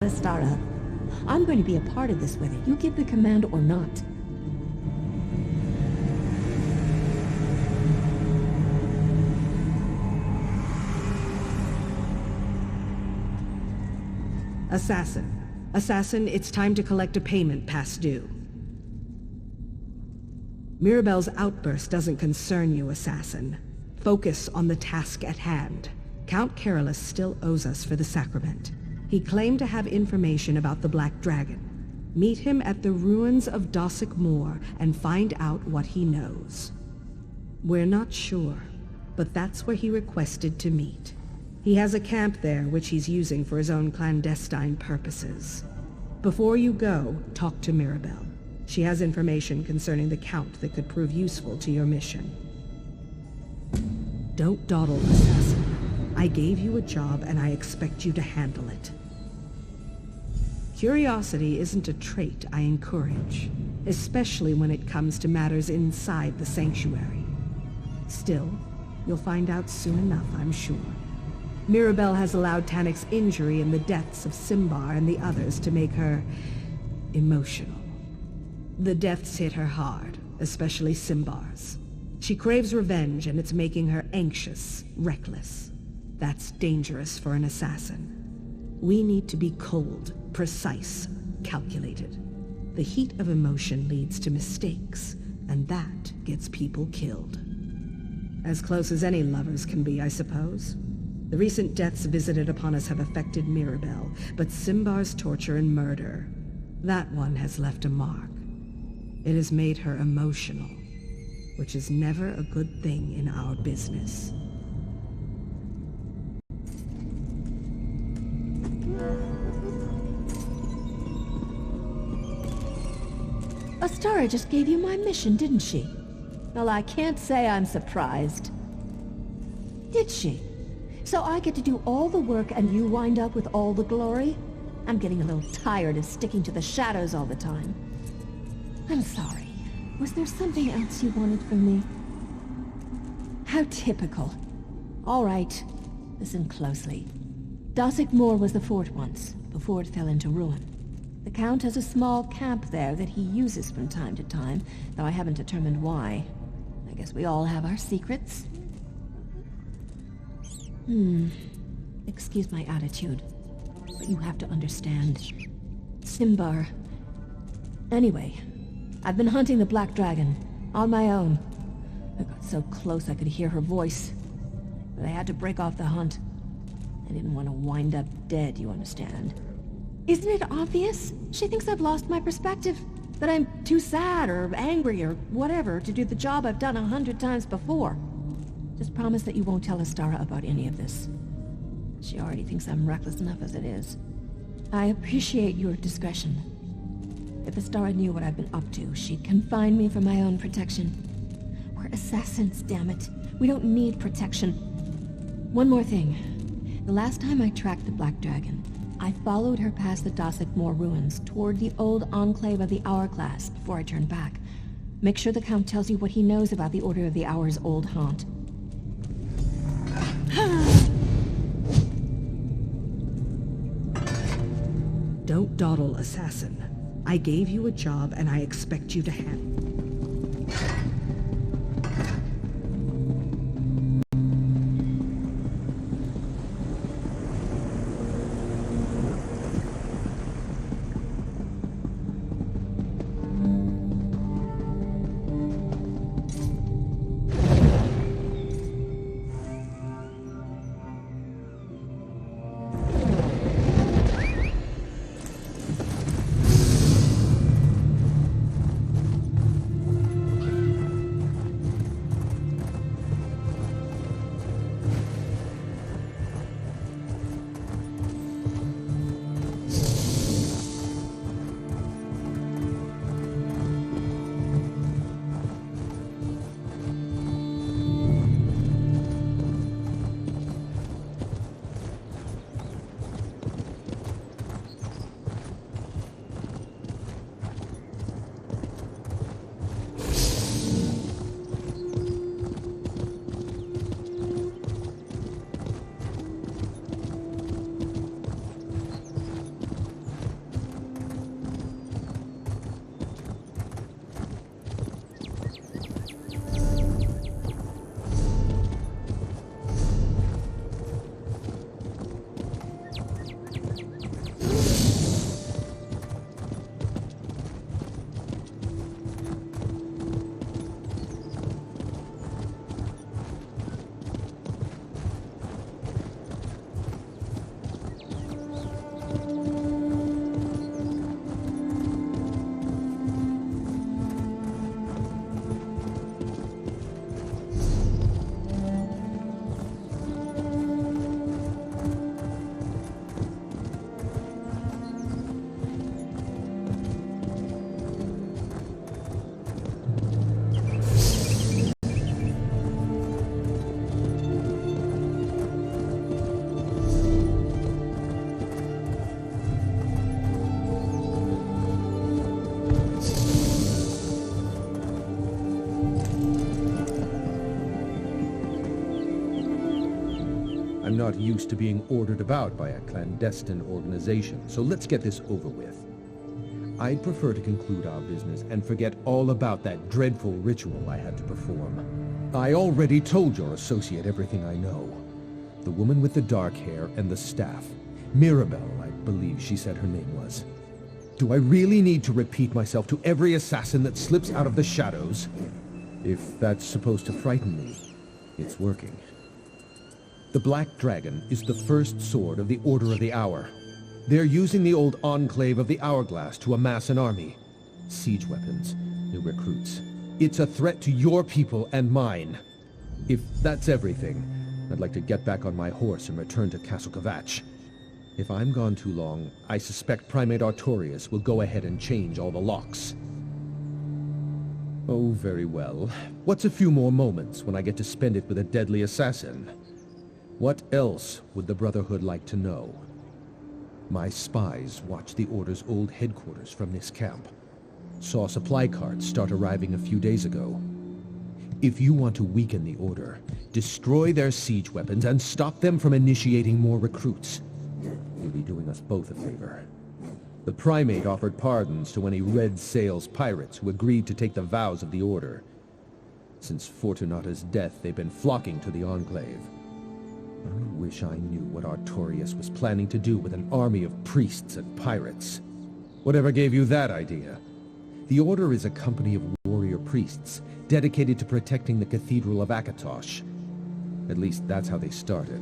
Astara. I'm going to be a part of this whether you give the command or not. Assassin, it's time to collect a payment past due. Mirabelle's outburst doesn't concern you, Assassin. Focus on the task at hand. Count Carolus still owes us for the sacrament. He claimed to have information about the Black Dragon. Meet him at the ruins of Dossick Moor and find out what he knows. We're not sure, but that's where he requested to meet. He has a camp there which he's using for his own clandestine purposes. Before you go, talk to Mirabelle. She has information concerning the Count that could prove useful to your mission. Don't dawdle, Assassin. I gave you a job and I expect you to handle it. Curiosity isn't a trait I encourage, especially when it comes to matters inside the Sanctuary. Still, you'll find out soon enough, I'm sure. Mirabelle has allowed Tanick's injury and the deaths of Simbar and the others to make her emotional. The deaths hit her hard, especially Simbar's. She craves revenge and it's making her anxious, reckless. That's dangerous for an assassin. We need to be cold, precise, calculated. The heat of emotion leads to mistakes, and that gets people killed. As close as any lovers can be, I suppose. The recent deaths visited upon us have affected Mirabelle, but Simbar's torture and murder, that one has left a mark. It has made her emotional, which is never a good thing in our business. Astara just gave you my mission, didn't she? Well, I can't say I'm surprised. Did she? So I get to do all the work and you wind up with all the glory? I'm getting a little tired of sticking to the shadows all the time. I'm sorry. Was there something else you wanted from me? How typical. All right. Listen closely. Dossick Moor was the fort once, before it fell into ruin. The Count has a small camp there that he uses from time to time, though I haven't determined why. I guess we all have our secrets. Excuse my attitude, but you have to understand. Simbar. Anyway, I've been hunting the Black Dragon, on my own. I got so close I could hear her voice, but I had to break off the hunt. I didn't want to wind up dead, you understand. Isn't it obvious? She thinks I've lost my perspective, that I'm too sad or angry or whatever to do the job I've done 100 times before. Just promise that you won't tell Astara about any of this. She already thinks I'm reckless enough as it is. I appreciate your discretion. If Astara knew what I've been up to, she'd confine me for my own protection. We're assassins, damn it. We don't need protection. One more thing. The last time I tracked the Black Dragon, I followed her past the Dossick Moor ruins toward the old enclave of the Hourglass before I turned back. Make sure the Count tells you what he knows about the Order of the Hour's old haunt. Don't dawdle, Assassin. I gave you a job and I expect you to handle. not used to being ordered about by a clandestine organization, so let's get this over with. I'd prefer to conclude our business and forget all about that dreadful ritual I had to perform. I already told your associate everything I know. The woman with the dark hair and the staff. Mirabelle, I believe she said her name was. Do I really need to repeat myself to every assassin that slips out of the shadows? If that's supposed to frighten me, it's working. The Black Dragon is the first sword of the Order of the Hour. They're using the old enclave of the Hourglass to amass an army. Siege weapons, new recruits. It's a threat to your people and mine. If that's everything, I'd like to get back on my horse and return to Castle Kvatch. If I'm gone too long, I suspect Primate Artorias will go ahead and change all the locks. Oh, very well. What's a few more moments when I get to spend it with a deadly assassin? What else would the Brotherhood like to know? My spies watched the Order's old headquarters from this camp. Saw supply carts start arriving a few days ago. If you want to weaken the Order, destroy their siege weapons and stop them from initiating more recruits. You'll be doing us both a favor. The Primate offered pardons to any Red Sails pirates who agreed to take the vows of the Order. Since Fortunata's death, they've been flocking to the Enclave. I wish I knew what Artorias was planning to do with an army of priests and pirates. Whatever gave you that idea? The Order is a company of warrior priests, dedicated to protecting the Cathedral of Akatosh. At least that's how they started.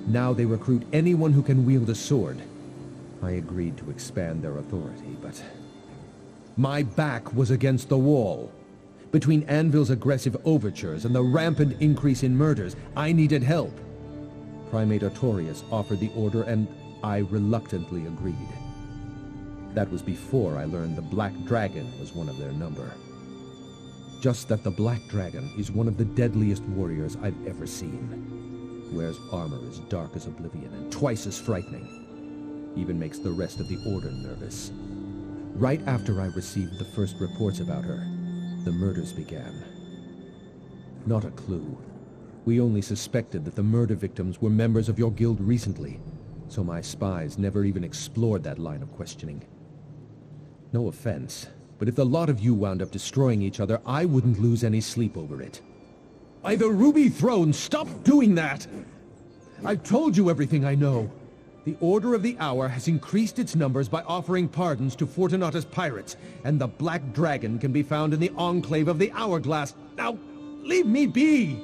Now they recruit anyone who can wield a sword. I agreed to expand their authority, but my back was against the wall. Between Anvil's aggressive overtures and the rampant increase in murders, I needed help. Primate Artorias offered the Order, and I reluctantly agreed. That was before I learned the Black Dragon was one of their number. Just that the Black Dragon is one of the deadliest warriors I've ever seen. Wears armor as dark as oblivion and twice as frightening. Even makes the rest of the Order nervous. Right after I received the first reports about her, the murders began. Not a clue. We only suspected that the murder victims were members of your guild recently, so my spies never even explored that line of questioning. No offense, but if the lot of you wound up destroying each other, I wouldn't lose any sleep over it. By the Ruby Throne, stop doing that! I've told you everything I know. The Order of the Hour has increased its numbers by offering pardons to Fortunata's pirates, and the Black Dragon can be found in the Enclave of the Hourglass. Now, leave me be!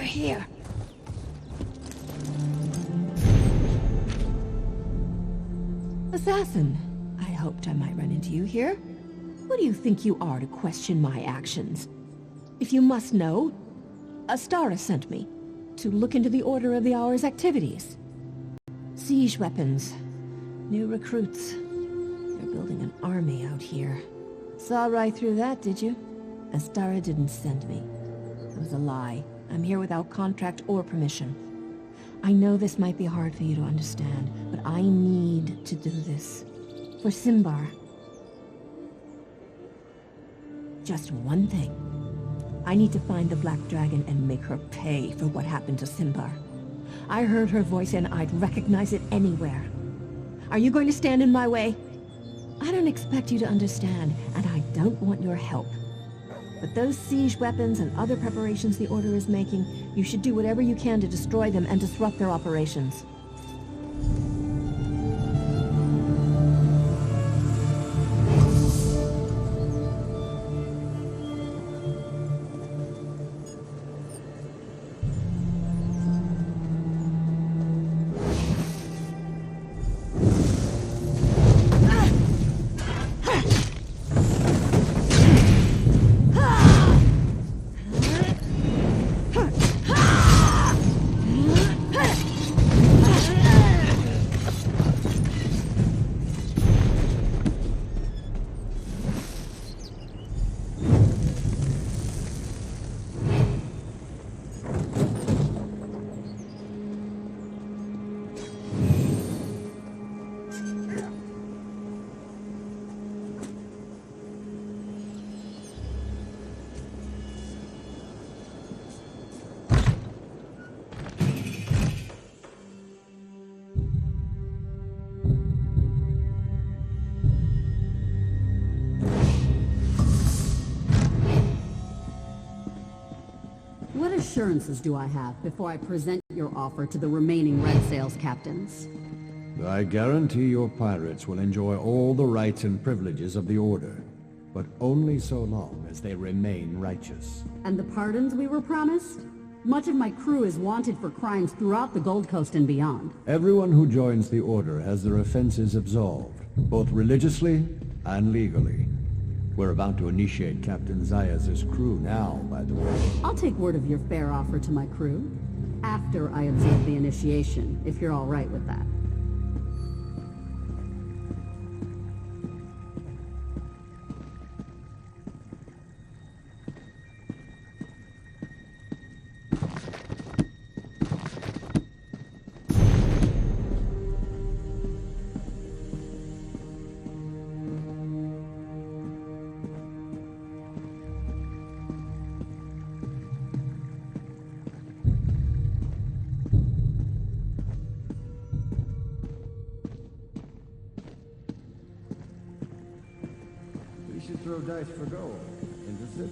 Here. Assassin, I hoped I might run into you here. Who do you think you are to question my actions? If you must know, Astara sent me to look into the Order of the Hour's activities. Siege weapons, new recruits. They're building an army out here. Saw right through that, did you? Astara didn't send me. It was a lie. I'm here without contract or permission. I know this might be hard for you to understand, but I need to do this. For Simbar. Just one thing. I need to find the Black Dragon and make her pay for what happened to Simbar. I heard her voice and I'd recognize it anywhere. Are you going to stand in my way? I don't expect you to understand, and I don't want your help. But those siege weapons and other preparations the Order is making, you should do whatever you can to destroy them and disrupt their operations. What assurances do I have before I present your offer to the remaining Red Sails captains? I guarantee your pirates will enjoy all the rights and privileges of the Order, but only so long as they remain righteous. And the pardons we were promised? Much of my crew is wanted for crimes throughout the Gold Coast and beyond. Everyone who joins the Order has their offenses absolved, both religiously and legally. We're about to initiate Captain Zayas' crew now, by the way. I'll take word of your fair offer to my crew, after I observe the initiation, if you're all right with that. We should throw dice for gold. Interested?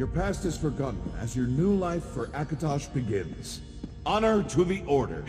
Your past is forgotten as your new life for Akatosh begins. Honor to the Order.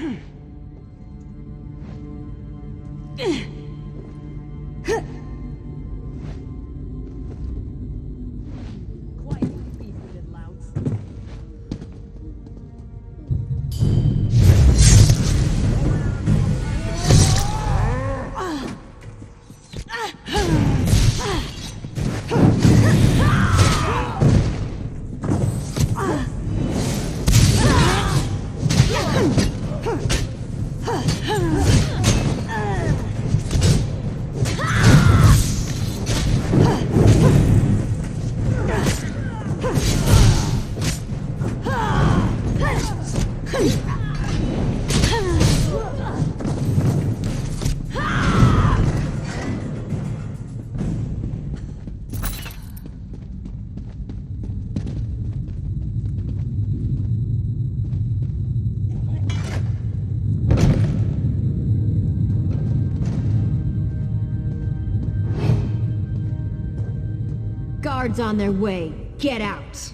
Guards on their way. Get out!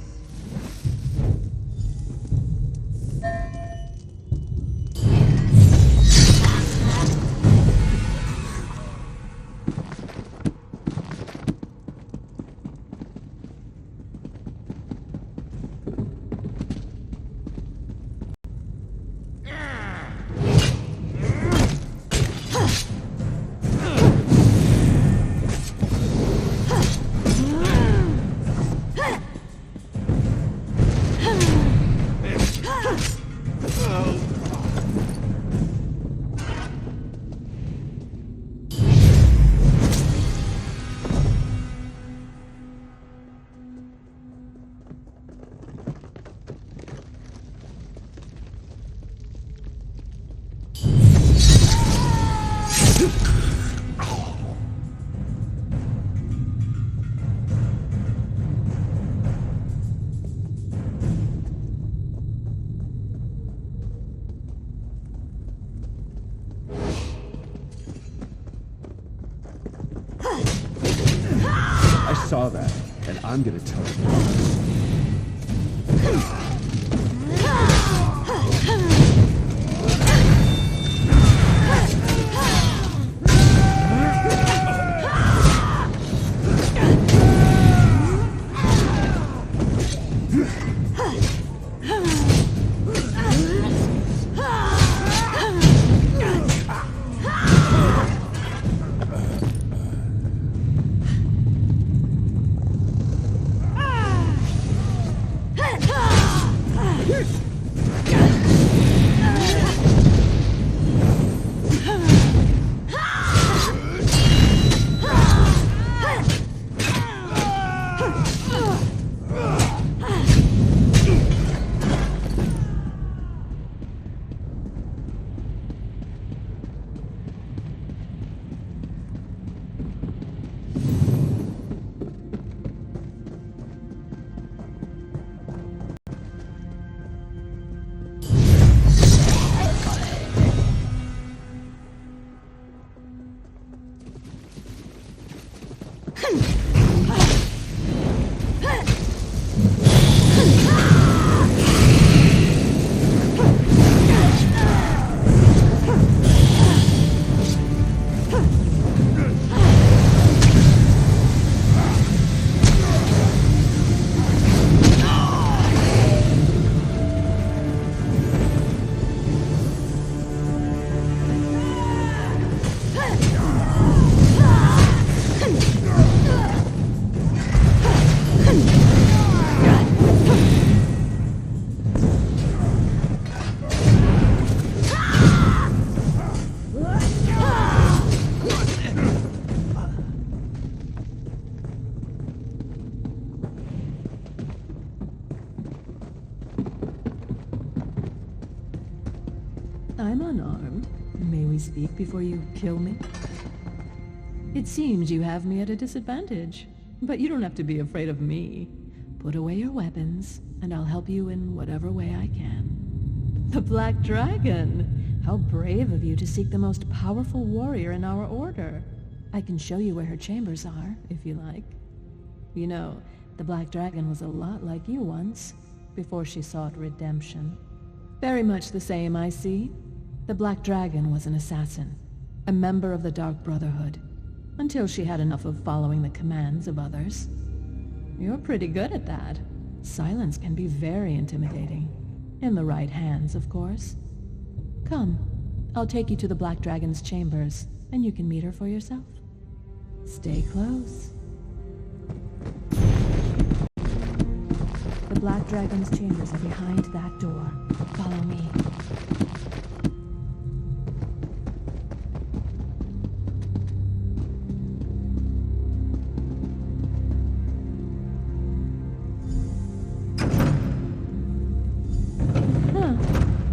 I saw that, and I'm gonna tell you. I'm unarmed. May we speak before you kill me? It seems you have me at a disadvantage, but you don't have to be afraid of me. Put away your weapons, and I'll help you in whatever way I can. The Black Dragon! How brave of you to seek the most powerful warrior in our order. I can show you where her chambers are, if you like. You know, the Black Dragon was a lot like you once, before she sought redemption. Very much the same, I see. The Black Dragon was an assassin, a member of the Dark Brotherhood, until she had enough of following the commands of others. You're pretty good at that. Silence can be very intimidating. In the right hands, of course. Come, I'll take you to the Black Dragon's chambers, and you can meet her for yourself. Stay close. The Black Dragon's chambers are behind that door. Follow me.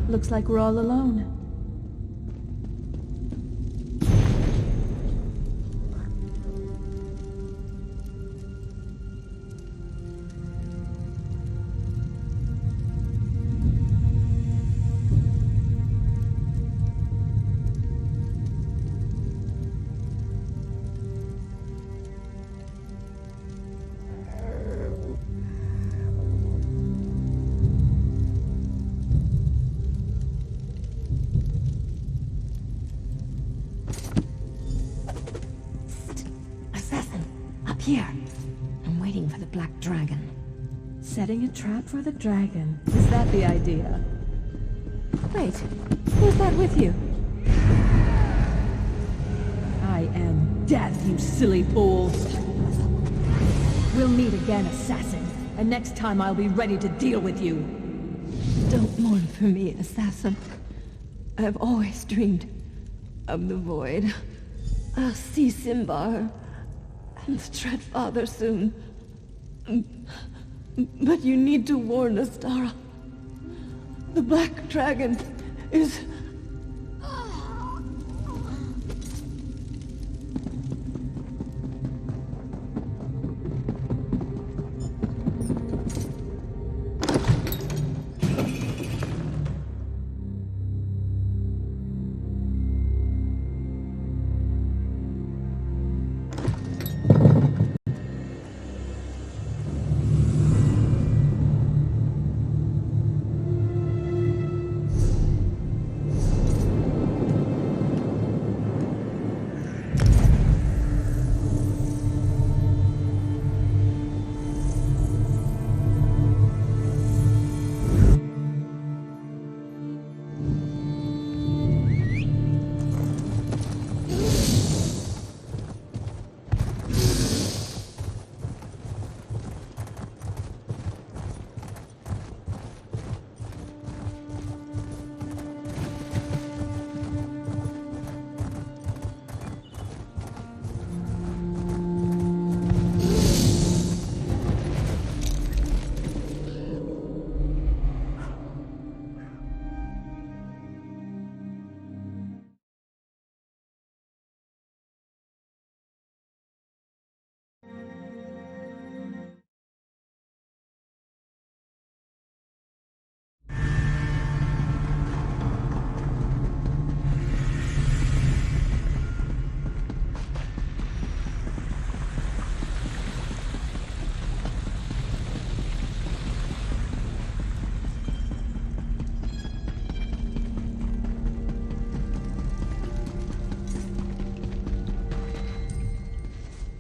Looks like we're all alone. here. I'm waiting for the Black Dragon. Setting a trap for the dragon. Is that the idea? Wait, who's that with you? I am death, you silly fool! We'll meet again, assassin. And next time I'll be ready to deal with you. Don't mourn for me, assassin. I've always dreamed of the void. I'll see Simbar and the Dread Father soon. But you need to warn Astara. The Black Dragon is...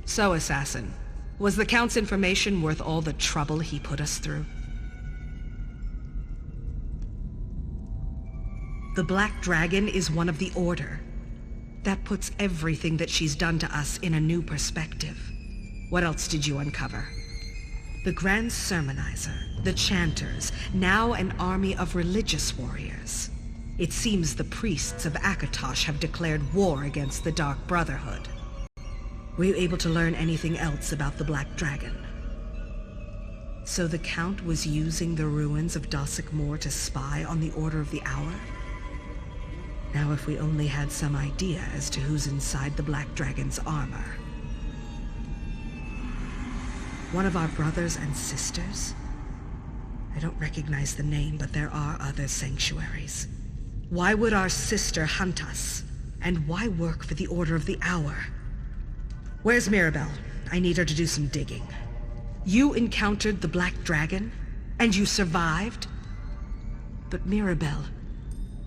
So, assassin, was the Count's information worth all the trouble he put us through? The Black Dragon is one of the Order. That puts everything that she's done to us in a new perspective. What else did you uncover? The Grand Sermonizer, the Chanters, now an army of religious warriors. It seems the priests of Akatosh have declared war against the Dark Brotherhood. Were you able to learn anything else about the Black Dragon? So the Count was using the ruins of Dossack Moor to spy on the Order of the Hour? Now if we only had some idea as to who's inside the Black Dragon's armor. One of our brothers and sisters? I don't recognize the name, but there are other sanctuaries. Why would our sister hunt us? And why work for the Order of the Hour? Where's Mirabelle? I need her to do some digging. You encountered the Black Dragon, and you survived? But Mirabelle,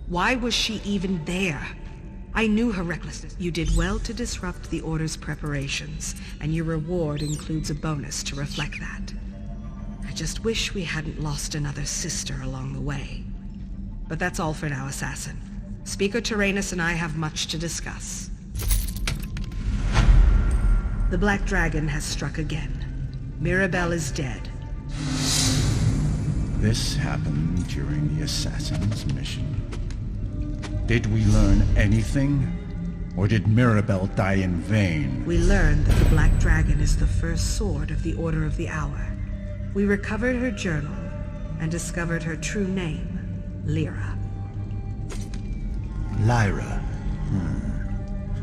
why was she even there? I knew her recklessness. You did well to disrupt the Order's preparations, and your reward includes a bonus to reflect that. I just wish we hadn't lost another sister along the way. But that's all for now, assassin. Speaker Tyrannus and I have much to discuss. The Black Dragon has struck again. Mirabelle is dead. This happened during the Assassin's mission. Did we learn anything? Or did Mirabelle die in vain? We learned that the Black Dragon is the first sword of the Order of the Hour. We recovered her journal and discovered her true name, Lyra. Lyra.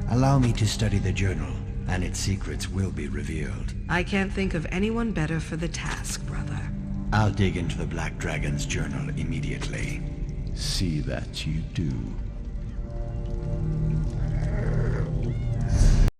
Allow me to study the journal, and its secrets will be revealed. I can't think of anyone better for the task, brother. I'll dig into the Black Dragon's journal immediately. See that you do.